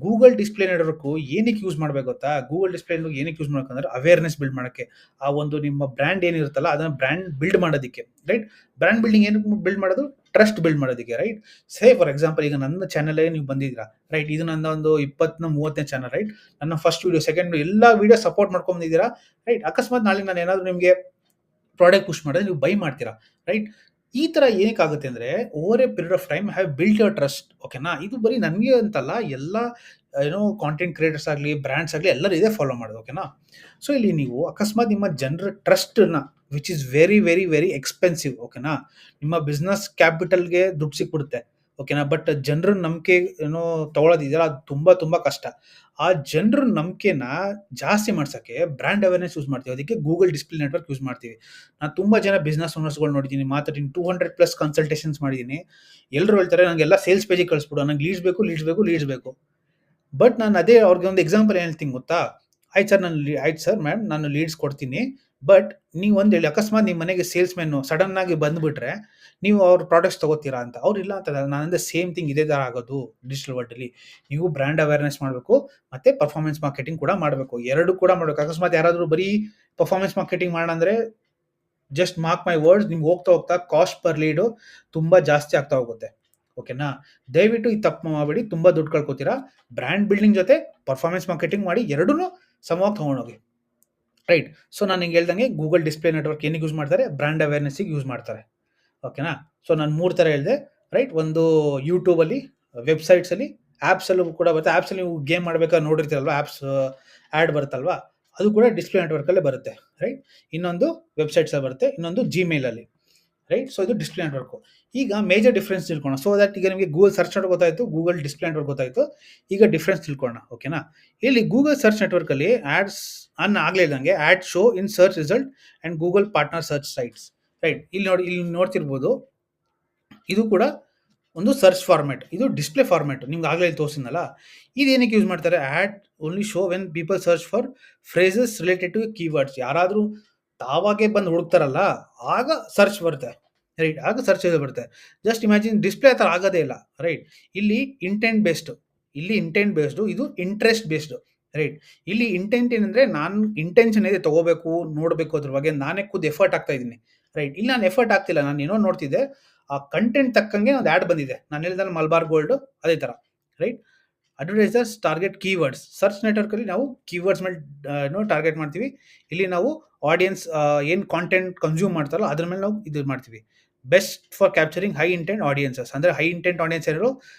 ಗೂಗಲ್ ಡಿಸ್ಪ್ಲೇ ನೆಟ್ವರ್ಕ್ ಏನಕ್ಕೆ ಯೂಸ್ ಮಾಡಬೇಕು ಗೊತ್ತಾ? ಗೂಗಲ್ ಡಿಸ್ಪ್ಲೇ ಏನಕ್ಕೆ ಯೂಸ್ ಮಾಡ್ಬೇಕಂದ್ರೆ ಅವೇರ್ನೆಸ್ ಬಿಲ್ಡ್ ಮಾಡೋಕ್ಕೆ, ಆ ಒಂದು ನಿಮ್ಮ ಬ್ರ್ಯಾಂಡ್ ಏನಿರುತ್ತಲ್ಲ ಅದನ್ನ ಬ್ರ್ಯಾಂಡ್ ಬಿಲ್ಡ್ ಮಾಡೋದಕ್ಕೆ. ರೈಟ್, ಬ್ರ್ಯಾಂಡ್ ಬಿಲ್ಡಿಂಗ್ ಏನಕ್ಕೆ ಬಿಲ್ಡ್ ಮಾಡೋದು? ಟ್ರಸ್ಟ್ ಬಿಲ್ಡ್ ಮಾಡೋದಕ್ಕೆ. ರೈಟ್, ಸೇ ಫಾರ್ ಎಕ್ಸಾಂಪಲ್ ಈಗ ನನ್ನ ಚಾನಲ್ ನೀವು ಬಂದಿದ್ದೀರಾ. ರೈಟ್, ಇದು ನನ್ನ ಒಂದು 20-30ನೇ ಚಾನಲ್. ರೈಟ್, ನನ್ನ ಫಸ್ಟ್ ವಿಡಿಯೋ, ಸೆಕೆಂಡ್ ಎಲ್ಲ ವಿಡಿಯೋ ಸಪೋರ್ಟ್ ಮಾಡ್ಕೊಂಡಿದ್ದೀರಾ. ರೈಟ್, ಅಕಸ್ಮಾತ್ ನಾಳೆ ನಾನು ಏನಾದರೂ ನಿಮಗೆ ಪ್ರಾಡಕ್ಟ್ ಪುಷ್ ಮಾಡಿದ್ರೆ ನೀವು ಬೈ ಮಾಡ್ತೀರಾ. ರೈಟ್, ಈ ತರ ಏನಕ್ಕಾಗುತ್ತೆ ಅಂದ್ರೆ, over A period of time have built your trust, ಓಕೆನಾ. ಇದು ಬರೀ ನನಗೆ ಅಂತಲ್ಲ, ಎಲ್ಲ ಏನೋ ಕಾಂಟೆಂಟ್ ಕ್ರಿಯೇಟರ್ಸ್ ಆಗಲಿ, ಬ್ರ್ಯಾಂಡ್ಸ್ ಆಗಲಿ, ಎಲ್ಲರೂ ಇದೇ ಫಾಲೋ ಮಾಡೋದು, ಓಕೆನಾ. ಸೊ ಇಲ್ಲಿ ನೀವು ಅಕಸ್ಮಾತ್ ನಿಮ್ಮ ಜನರ ಟ್ರಸ್ಟ್ನ, which is very very very expensive, ಓಕೆನಾ. ನಿಮ್ಮ ಬಿಸ್ನೆಸ್ ಕ್ಯಾಪಿಟಲ್ಗೆ ದುಡ್ಡು ಸಿಕ್ಬಿಡುತ್ತೆ, ಓಕೆನಾ. ಬಟ್ ಜನರ ನಂಬಿಕೆ ಏನೋ ತಗೊಳ್ಳೋದಿದೆಯಲ್ಲ, ಅದು ತುಂಬಾ ತುಂಬಾ ಕಷ್ಟ. ಆ ಜನರ ನಂಬಿಕೆನ ಜಾಸ್ತಿ ಮಾಡ್ಸಕ್ಕೆ ಬ್ರ್ಯಾಂಡ್ ಅವೇರ್ನೆಸ್ ಯೂಸ್ ಮಾಡ್ತೀವಿ. ಅದಕ್ಕೆ ಗೂಗಲ್ ಡಿಸ್ಪ್ಲೇ ನೆಟ್ವರ್ಕ್ ಯೂಸ್ ಮಾಡ್ತೀವಿ. ನಾನು ತುಂಬಾ ಜನ ಬಿಸ್ನೆಸ್ ಓನರ್ಸ್ಗಳು ನೋಡಿದ್ದೀನಿ, ಮಾತಾಡಿದ್ದೀನಿ, 200+ ಕನ್ಸಲ್ಟೇಷನ್ಸ್ ಮಾಡಿದ್ದೀನಿ. ಎಲ್ಲರೂ ಹೇಳ್ತಾರೆ ನನಗೆಲ್ಲ ಸೇಲ್ಸ್ ಪೇಜಿಗೆ ಕಳಿಸ್ಬಿಡು, ನನಗೆ ಲೀಡ್ಸ್ ಬೇಕು, ಲೀಡ್ಸ್ ಬೇಕು, ಲೀಡ್ಸ್ ಬೇಕು. ಬಟ್ ನಾನು ಅದೇ ಅವ್ರಿಗೆ ಒಂದು ಎಕ್ಸಾಂಪಲ್ ಏನು ಹೇಳ್ತೀನಿ ಗೊತ್ತಾ? ಆಯ್ತು ಸರ್ ಆಯ್ತು ಸರ್ ಮ್ಯಾಮ್ ನಾನು ಲೀಡ್ಸ್ ಕೊಡ್ತೀನಿ. ಬಟ್ ನೀವು ಒಂದು ಹೇಳಿ ಅಕಸ್ಮಾತ್ ನಿಮ್ಮ ಮನೆಗೆ ಸೇಲ್ಸ್‌ಮೆನ್ನು ಸಡನ್ ಆಗಿ ಬಂದ್ಬಿಟ್ರೆ, ನೀವು ಅವ್ರ ಪ್ರಾಡಕ್ಟ್ಸ್ ತಗೋತೀರಾ ಅಂತ. ಅವ್ರು ಇಲ್ಲ ಅಂತಾರೆ. ನಾನು ಅಂದೆ ಸೇಮ್ ಥಿಂಗ್ ಇದೇ ತರ ಆಗೋದು ಡಿಜಿಟಲ್ ವರ್ಲ್ಡಲ್ಲಿ. ನೀವು ಬ್ರಾಂಡ್ ಅವೇರ್‌ನೆಸ್ ಮಾಡಬೇಕು, ಮತ್ತೆ ಪರ್ಫಾರ್ಮೆನ್ಸ್ ಮಾರ್ಕೆಟಿಂಗ್ ಕೂಡ ಮಾಡಬೇಕು. 2 ಕೂಡ ಮಾಡಬೇಕು. ಅಕಸ್ಮಾತ್ ಯಾರಾದರೂ ಬರೀ ಪರ್ಫಾರ್ಮೆನ್ಸ್ ಮಾರ್ಕೆಟಿಂಗ್ ಮಾಡೋಣ ಅಂದ್ರೆ ಜಸ್ಟ್ ಮಾರ್ಕ್ ಮೈ ವರ್ಡ್ಸ್, ನಿಮ್ಗೆ ಹೋಗ್ತಾ ಹೋಗ್ತಾ ಕಾಸ್ಟ್ ಪರ್ ಲೀಡು ತುಂಬಾ ಜಾಸ್ತಿ ಆಗ್ತಾ ಹೋಗುತ್ತೆ. ಓಕೆನಾ? ದಯವಿಟ್ಟು ಈ ತಪ್ಪು ಮಾಡಬೇಡಿ. ತುಂಬಾ ದುಡ್ಡು ಕಳ್ಕೊತೀರಾ. ಬ್ರಾಂಡ್ ಬಿಲ್ಡಿಂಗ್ ಜೊತೆ ಪರ್ಫಾರ್ಮೆನ್ಸ್ ಮಾರ್ಕೆಟಿಂಗ್ ಮಾಡಿ ಎರಡನ್ನೂ ಸಮವಾಗಿ ತಗೊಂಡೋಗಿ. ರೈಟ್. ಸೊ ನಾನು ನಿಂಗೆ ಹೇಳ್ದಂಗೆ ಗೂಗಲ್ ಡಿಸ್ಪ್ಲೇ ನೆಟ್ವರ್ಕ್ ಏನಿಗೆ ಯೂಸ್ ಮಾಡ್ತಾರೆ? ಬ್ರಾಂಡ್ ಅವೇರ್ನೆಸ್ಸಿಗೆ ಯೂಸ್ ಮಾಡ್ತಾರೆ. ಓಕೆನಾ? ಸೊ ನಾನು 3 ತರ ಹೇಳಿದೆ. ರೈಟ್. ಒಂದು ಯೂಟ್ಯೂಬಲ್ಲಿ, ವೆಬ್‌ಸೈಟ್ಸಲ್ಲಿ, ಆಪ್ಸಲ್ಲೂ ಕೂಡ ಬರುತ್ತೆ. ಆಪ್ಸಲ್ಲಿ ನೀವು ಗೇಮ್ ಆಡ್ಬೇಕಾದ್ರೆ ನೋಡಿರ್ತೀರಲ್ವಾ? ಆಪ್ಸ್ ಆಡ್ ಬರುತ್ತಲ್ವಾ? ಅದು ಕೂಡ ಡಿಸ್ಪ್ಲೇ ನೆಟ್ವರ್ಕಲ್ಲೇ ಬರುತ್ತೆ. ರೈಟ್. ಇನ್ನೊಂದು ವೆಬ್‌ಸೈಟ್ಸಲ್ಲಿ ಬರುತ್ತೆ. ಇನ್ನೊಂದು ಜಿಮೇಲಲ್ಲಿ. ರೈಟ್. ಸೊ ಇದು ಡಿಸ್ಪ್ಲೇ ನೆಟ್ವರ್ಕು. ಈಗ ಮೇಜರ್ ಡಿಫರೆನ್ಸ್ ತಿಳ್ಕೊಳ್ಳೋಣ. ಸೊ ದಟ್ ಈಗ ನಿಮಗೆ ಗೂಗಲ್ ಸರ್ಚ್ ನೆಟ್ವರ್ಕ್ ಗೊತ್ತಾಯ್ತು, ಗೂಗಲ್ ಡಿಸ್ಪ್ಲೇ ನೆಟ್ವರ್ಕ್ ಗೊತ್ತಾಯ್ತು. ಈಗ ಡಿಫರೆನ್ಸ್ ತಿಳ್ಕೊಳ್ಳೋಣ. ಓಕೆನಾ? ಇಲ್ಲಿ ಗೂಗಲ್ ಸರ್ಚ್ ನೆಟ್ವರ್ಕಲ್ಲಿ ಆಡ್ಸ್ ಆಗ್ಲೇ ಇದ್ದಂಗೆ ad show in search result and Google partner search sites. Right. ಇಲ್ಲಿ ನೋಡ್ತಿರ್ಬೋದು. ಇದು ಕೂಡ ಒಂದು ಸರ್ಚ್ ಫಾರ್ಮ್ಯಾಟ್. ಇದು ಡಿಸ್ಪ್ಲೇ ಫಾರ್ಮ್ಯಾಟ್. ನಿಮ್ಗೆ ಆಗಲೇ ತೋರಿಸಿದ್ನಲ್ಲ. ಇದೇನಕ್ಕೆ ಯೂಸ್ ಮಾಡ್ತಾರೆ? Ad only show when people search for phrases related to keywords. ಯಾರಾದರೂ ತಾವಾಗೆ ಬಂದು ಹುಡುಕ್ತಾರಲ್ಲ, ಆಗ ಸರ್ಚ್ ಬರುತ್ತೆ. ರೈಟ್. ಆಗ ಸರ್ಚ್ ಬರುತ್ತೆ. ಜಸ್ಟ್ ಇಮ್ಯಾಜಿನ್ ಡಿಸ್ಪ್ಲೇ ಆ ಥರ ಆಗೋದೇ ಇಲ್ಲ. ರೈಟ್. ಇಲ್ಲಿ ಇಂಟೆಂಟ್ ಬೇಸ್ಡ್. ಇಲ್ಲಿ ಇಂಟೆಂಟ್ ಬೇಸ್ಡು, ಇದು ಇಂಟ್ರೆಸ್ಟ್ ಬೇಸ್ಡ್. ರೈಟ್. ಇಲ್ಲಿ ಇಂಟೆಂಟ್ ಏನಂದ್ರೆ ನಾನು ಇಂಟೆನ್ಷನ್ ಇದೆ ತಗೋಬೇಕು, ನೋಡಬೇಕು, ಅದ್ರ ಬಗ್ಗೆ ನಾನೇ ಖುದ್ದು ಎಫರ್ಟ್ ಆಗ್ತಾ ಇದ್ದೀನಿ. ರೈಟ್. ಇಲ್ಲಿ ನಾನು ಎಫರ್ಟ್ ಆಗ್ತಿಲ್ಲ. ನಾನು ಏನೋ ನೋಡ್ತಿದ್ದೆ, ಆ ಕಂಟೆಂಟ್ ತಕ್ಕಂಗೆ ಒಂದು ಆ್ಯಡ್ ಬಂದಿದೆ. ನಾನು ಹೇಳಿದ್ನಲ್ಲ ಮಲಬಾರ್ ಗೋಲ್ಡ್, ಅದೇ ಥರ. Right. Advertisers target keywords. Search ನೆಟ್ವರ್ಕಲ್ಲಿ ನಾವು ಕೀವರ್ಡ್ಸ್ ಮೇಲೆ ಟಾರ್ಗೆಟ್ ಮಾಡ್ತೀವಿ. ಇಲ್ಲಿ ನಾವು ಆಡಿಯನ್ಸ್ ಏನು ಕಾಂಟೆಂಟ್ ಕನ್ಸ್ಯೂಮ್ ಮಾಡ್ತಾರಲ್ಲ ಅದ್ರ ಮೇಲೆ ನಾವು ಇದು ಮಾಡ್ತೀವಿ. Best for capturing high intent audiences. ಅಂದರೆ ಹೈ ಇಂಟೆಂಟ್ ಆಡಿಯನ್ಸ್ ಯಾರು?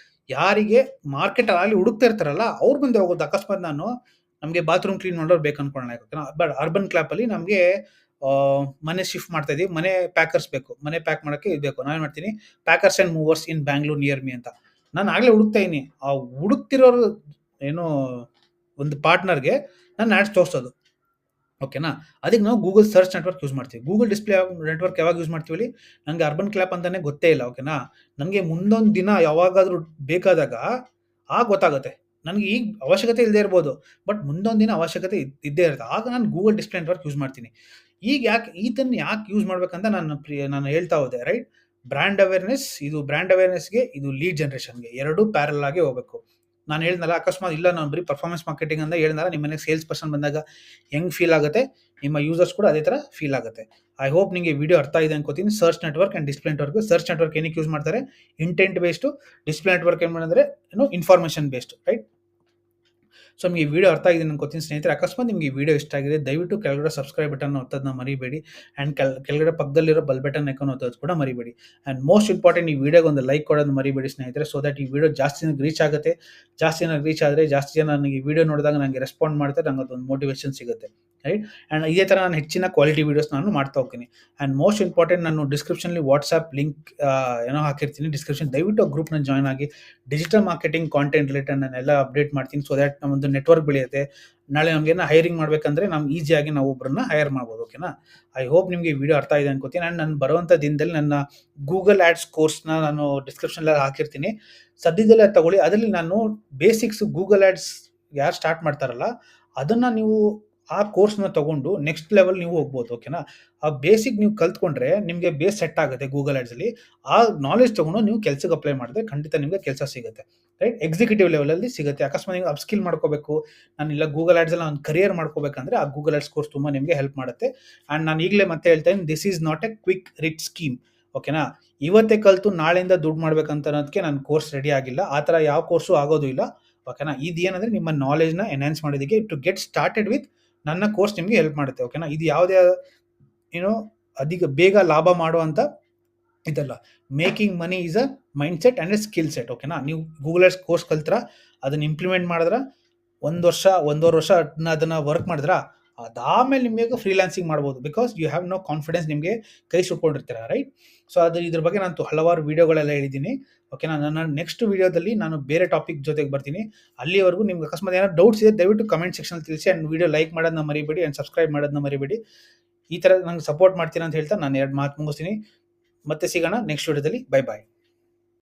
ಯಾರಿಗೆ ಮಾರ್ಕೆಟ್ ಅಲ್ಲಿ ಹುಡುಕ್ತಾ ಇರ್ತಾರಲ್ಲ ಅವ್ರ ಮುಂದೆ ಹೋಗೋದು. ಅಕಸ್ಮಾತ್ ನಮಗೆ ಬಾತ್ರೂಮ್ ಕ್ಲೀನ್ ಮಾಡೋರು ಬೇಕು ಅನ್ಕೊಳ್ಳೋಣ. ಬಟ್ ಅರ್ಬನ್ ಕ್ಲಾಪಲ್ಲಿ ನಮಗೆ ಮನೆ ಶಿಫ್ಟ್ ಮಾಡ್ತಾ ಇದೀವಿ, ಮನೆ ಪ್ಯಾಕರ್ಸ್ ಬೇಕು, ಮನೆ ಪ್ಯಾಕ್ ಮಾಡೋಕ್ಕೆ ಇದು ಬೇಕು. ನಾವೇನು ಮಾಡ್ತೀನಿ? Packers and movers in Bangalore near me ಅಂತ ನಾನು ಆಗಲೇ ಹುಡುಕ್ತಾ ಇದೀನಿ. ಆ ಹುಡುಕ್ತಿರೋರು ಏನೋ ಒಂದು ಪಾರ್ಟ್ನರ್ಗೆ ನಾನು ಆ್ಯಡ್ಸ್ ತೋರಿಸೋದು. ಓಕೆನಾ? ಅದಕ್ಕೆ ನಾವು ಗೂಗಲ್ ಸರ್ಚ್ ನೆಟ್ವರ್ಕ್ ಯೂಸ್ ಮಾಡ್ತೀವಿ. ಗೂಗಲ್ ಡಿಸ್ಪ್ಲೇ ನೆಟ್ವರ್ಕ್ ಯಾವಾಗ ಯೂಸ್ ಮಾಡ್ತೀವಿ? ನನಗೆ ಅರ್ಬನ್ ಕ್ಲಾಪ್ ಅಂತಾನೆ ಗೊತ್ತೇ ಇಲ್ಲ. ಓಕೆನಾ? ನನಗೆ ಮುಂದೊಂದು ದಿನ ಯಾವಾಗಾದರೂ ಬೇಕಾದಾಗ ಗೊತ್ತಾಗುತ್ತೆ. ನನಗೆ ಈಗ ಅವಶ್ಯಕತೆ ಇಲ್ಲದೆ ಇರ್ಬೋದು, ಬಟ್ ಮುಂದೊಂದು ದಿನ ಅವಶ್ಯಕತೆ ಇದ್ದೇ ಇರುತ್ತೆ. ಆಗ ನಾನು ಗೂಗಲ್ ಡಿಸ್ಪ್ಲೇ ನೆಟ್ವರ್ಕ್ ಯೂಸ್ ಮಾಡ್ತೀನಿ. ಈಗ ಇದನ್ನು ಯಾಕೆ ಯೂಸ್ ಮಾಡ್ಬೇಕಂತ ನಾನು ಹೇಳ್ತಾ ಹೋದೆ. ರೈಟ್. ಬ್ರ್ಯಾಂಡ್ ಅವೇರ್ನೆಸ್ಗೆ, ಇದು ಲೀಡ್ ಜನರೇಷನ್ಗೆ ಎರಡೂ ಪ್ಯಾರಲ್ ಆಗಿ ಹೋಗಬೇಕು. ನಾನು ಹೇಳಿದ್ನಲ್ಲ, ಅಕಸ್ಮಾತ್ ಇಲ್ಲ ನಾನು ಬರೀ ಪರ್ಫಾರ್ಮೆನ್ಸ್ ಮಾರ್ಕೆಟಿಂಗ್ ಅಂತ ಹೇಳಿದ್ನಲ್ಲ, ನಿಮ್ಮ ಮನೆಗೆ ಸೇಲ್ಸ್ ಪರ್ಸನ್ ಬಂದಾಗ ಹೆಂಗೆ ಫೀಲ್ ಆಗುತ್ತೆ, ನಿಮ್ಮ ಯೂಸರ್ಸ್ ಕೂಡ ಅದೇ ಥರ ಫೀಲ್ ಆಗುತ್ತೆ. ಐ ಹೋಪ್ ನಿಮಗೆ ವಿಡಿಯೋ ಅರ್ಥ ಇದೆ ಅನ್ಕೋತೀನಿ. Search network and display network. Search network ಏನಕ್ಕೆ ಯೂಸ್ ಮಾಡ್ತಾರೆ? Intent based. ಡಿಸ್ಪ್ಲೇ ನೆಟ್ವರ್ಕ್ ಏನು ಮಾಡಿದ್ರೆ ಇನ್ಫಾರ್ಮೇಷನ್ ಬೇಸ್ಡ್. ರೈಟ್. ಸೊ ನಿಮಗೆ ಈ ವಿಡಿಯೋ ಅರ್ಥ ಆಗಿದೆ ಅನ್ಕೋತೀನಿ ಸ್ನೇಹಿತರೆ. ಅಕಸ್ಮಾತ್ ನಿಮಗೆ ಈ ವಿಡಿಯೋ ಇಷ್ಟ ಆಗಿದೆ, ದಯವಿಟ್ಟು ಕೆಳಗಡೆ ಸಬ್ಸ್ಕ್ರೈಬ್ ಬಟನ್ ಒತ್ತೋದನ್ನ ಮರಿಬೇಡಿ. ಆ್ಯಂಡ್ ಕೆಳಗಡೆ ಪಕ್ಕದಲ್ಲಿರೋ ಬೆಲ್ ಬಟನ್ ಐಕಾನ್ ಒತ್ತೋದು ಕೂಡ ಮರಿಬೇಡಿ. ಆ್ಯಂಡ್ ಮೋಸ್ಟ್ ಇಂಪಾರ್ಟೆಂಟ್, ಈ ವಿಡಿಯೋಗೆ ಒಂದು ಲೈಕ್ ಕೊಡೋದು ಮರಿಬೇಡಿ ಸ್ನೇಹಿತರೆ. ಸೊ ದಟ್ ಈ ವಿಡಿಯೋ ಜಾಸ್ತಿ ಜನಕ್ಕೆ ರೀಚ್ ಆಗುತ್ತೆ. ಜಾಸ್ತಿ ಜನಕ್ಕೆ ರೀಚ್ ಆದರೆ ಜಾಸ್ತಿ ಜನ ನನಗೆ ಈ ವಿಡಿಯೋ ನೋಡಿದಾಗ ನನಗೆ ರೆಸ್ಪಾಂಡ್ ಮಾಡ್ತಾರೆ, ನನಗೆ ಅದೊಂದು ಮೋಟಿವೇಶನ್ ಸಿಗುತ್ತೆ. ರೈಟ್. ಆ್ಯಂಡ್ ಇದೇ ಥರ ನಾನು ಹೆಚ್ಚಿನ ಕ್ವಾಲಿಟಿ ವೀಡಿಯೋಸ್ ನಾನು ಮಾಡ್ತಾ ಹೋಗ್ತೀನಿ. ಆ್ಯಂಡ್ ಮೋಸ್ಟ್ ಇಂಪಾರ್ಟೆಂಟ್, ನಾನು ಡಿಸ್ಕ್ರಿಪ್ಷನ್ಲಿ ವಾಟ್ಸಾಪ್ ಲಿಂಕ್ ಹಾಕಿರ್ತೀನಿ ಡಿಸ್ಕ್ರಿಪ್ಷನ್. ದಯವಿಟ್ಟು ಗ್ರೂಪ್ನ ಜಾಯ್ನ್ ಆಗಿ. ಡಿಜಿಟಲ್ ಮಾರ್ಕೆಟಿಂಗ್ ಕಾಂಟೆಂಟ್ ರಿಲೇಟೆಡ್ ನಾನೆಲ್ಲ ಅಪ್ಡೇಟ್ ಮಾಡ್ತೀನಿ. ಸೊ ದ್ಯಾಟ್ ನಮ್ಮೊಂದು ನೆಟ್ವರ್ಕ್ ಬೆಳೆಯುತ್ತೆ. ನಾಳೆ ನಮಗೇನ ಹೈರಿಂಗ್ ಮಾಡಬೇಕಂದ್ರೆ ನಾವು ಈಸಿಯಾಗಿ ನಾವು ಒಬ್ಬರನ್ನ ಹೈರ್ ಮಾಡ್ಬೋದು. ಓಕೆನಾ? ಐ ಹೋಪ್ ನಿಮಗೆ ಈ ವಿಡಿಯೋ ಅರ್ಥ ಇದೆ ಅನ್ಕೋತೀನಿ. ಆ್ಯಂಡ್ ನಾನು ಬರುವಂಥ ದಿನದಲ್ಲಿ ನನ್ನ ಗೂಗಲ್ ಆ್ಯಡ್ಸ್ ಕೋರ್ಸ್ನ ನಾನು ಡಿಸ್ಕ್ರಿಪ್ಷನಲ್ಲಿ ಹಾಕಿರ್ತೀನಿ. ಸದ್ಯದಲ್ಲೇ ತಗೊಳ್ಳಿ. ಅದರಲ್ಲಿ ನಾನು ಬೇಸಿಕ್ಸ್ ಗೂಗಲ್ ಆ್ಯಡ್ಸ್ ಯಾರು ಸ್ಟಾರ್ಟ್ ಮಾಡ್ತಾರಲ್ಲ ಅದನ್ನು ನೀವು ಆ ಕೋರ್ಸ್ನ ತಗೊಂಡು ನೆಕ್ಸ್ಟ್ ಲೆವೆಲ್ ನೀವು ಹೋಗ್ಬೋದು. ಓಕೆನಾ? ಆ ಬೇಸಿಕ್ ನೀವು ಕಲ್ತ್ಕೊಂಡ್ರೆ ನಿಮಗೆ ಬೇಸ್ ಸೆಟ್ ಆಗುತ್ತೆ ಗೂಗಲ್ ಆ್ಯಡ್ಸಲ್ಲಿ. ಆ ನಾಲೆಜ್ ತೊಗೊಂಡು ನೀವು ಕೆಲಸಕ್ಕೆ ಅಪ್ಲೈ ಮಾಡಿದ್ರೆ ಖಂಡಿತ ನಿಮಗೆ ಕೆಲಸ ಸಿಗುತ್ತೆ. ರೈಟ್. ಎಕ್ಸಿಕ್ಯೂಟಿವ್ ಲೆವೆಲಲ್ಲಿ ಸಿಗುತ್ತೆ. ಅಕಸ್ಮಾತ್ ನೀವು ಅಪ್ಸ್ಕಿಲ್ ಮಾಡ್ಕೋಬೇಕು, ನಾನಿಲ್ಲ ಗೂಗಲ್ ಆ್ಯಡ್ಸಲ್ಲಿ ನಾನು ಕರಿಯರ್ ಮಾಡ್ಕೋಬೇಕಂದ್ರೆ ಆ ಗೂಗಲ್ ಆ್ಯಡ್ಸ್ ಕೋರ್ಸ್ ತುಂಬ ನಿಮಗೆ ಹೆಲ್ಪ್ ಮಾಡುತ್ತೆ. ಆ್ಯಂಡ್ ನಾನು ಈಗಲೇ ಮತ್ತೆ ಹೇಳ್ತಾ ಇದ್ದೀನಿ, this is not A quick rich scheme. ಓಕೆನಾ? ಇವತ್ತೇ ಕಲಿತು ನಾಳೆಯಿಂದ ದುಡ್ಡು ಮಾಡ್ಬೇಕಂತ ಅನ್ನೋದಕ್ಕೆ ನಾನು ಕೋರ್ಸ್ ರೆಡಿ ಆಗಿಲ್ಲ. ಆ ಥರ ಯಾವ ಕೋರ್ಸು ಆಗೋದು ಇಲ್ಲ. ಓಕೆನಾ? ಇದೇನಂದರೆ ನಿಮ್ಮ ನಾಲೆಜ್ನ ಎನ್ಹಾನ್ಸ್ ಮಾಡೋದಕ್ಕೆ, ಟು ಗೆಟ್ ಸ್ಟಾರ್ಟೆಡ್ ವಿತ್ ನನ್ನ ಕೋರ್ಸ್ ನಿಮಗೆ ಹೆಲ್ಪ್ ಮಾಡುತ್ತೆ. ಓಕೆನಾ? ಇದು ಯಾವುದೇ ಅಧಿಕ ಬೇಗ ಲಾಭ ಮಾಡುವಂಥ ಇದಲ್ಲ. Making money is a mind set and A skill set. ಓಕೆನಾ? ನೀವು ಗೂಗಲ್ ಆ್ಯಡ್ಸ್ ಕೋರ್ಸ್ ಕಲ್ತ್ರ, ಅದನ್ನು ಇಂಪ್ಲಿಮೆಂಟ್ ಮಾಡಿದ್ರೆ 1 ವರ್ಷ 1.5 ವರ್ಷ ಅದನ್ನು ವರ್ಕ್ ಮಾಡಿದ್ರೆ ಅದಾದಮೇಲೆ ನಿಮಗೆ ಫ್ರೀಲಾನ್ಸಿಂಗ್ ಮಾಡ್ಬೋದು. Because you have no confidence, ನಿಮಗೆ ಕೈ ಸುಟ್ಕೊಂಡಿರ್ತೀರ. ರೈಟ್. ಸೊ ಇದ್ರ ಬಗ್ಗೆ ನಾನು ಹಲವಾರು ವೀಡಿಯೋಗಳೆಲ್ಲ ಹೇಳಿದ್ದೀನಿ. ಓಕೆನಾ? ನನ್ನ ನೆಕ್ಸ್ಟ್ ವೀಡಿಯೋದಲ್ಲಿ ನಾನು ಬೇರೆ ಟಾಪಿಕ್ ಜೊತೆಗೆ ಬರ್ತೀನಿ. ಅಲ್ಲಿವರೆಗೂ ನಿಮ್ಗೆ ಅಕಸ್ಮಾತ್ ಏನಾದ್ರು ಡೌಟ್ಸ್ ಇದೆ ದಯವಿಟ್ಟು ಕಮೆಂಟ್ ಸೆಕ್ಷನಲ್ಲಿ ತಿಳಿಸಿ. ಆ್ಯಂಡ್ ವಿಡಿಯೋ ಲೈಕ್ ಮಾಡೋದನ್ನ ಮರಿಬೇಡಿ ಆ್ಯಂಡ್ ಸಬ್ಸ್ಕ್ರೈಬ್ ಮಾಡೋದನ್ನ ಮರಿಬೇಡಿ. ಈ ಥರ ನಂಗೆ ಸಪೋರ್ಟ್ ಮಾಡ್ತೀನಿ ಅಂತ ಹೇಳ್ತಾ ನಾನು 2 ಮಾತು ಮುಗಿಸ್ತೀನಿ. ಮತ್ತೆ ಸಿಗೋಣ ನೆಕ್ಸ್ಟ್ ವಿಡಿಯೋದಲ್ಲಿ. ಬೈ ಬಾಯ್.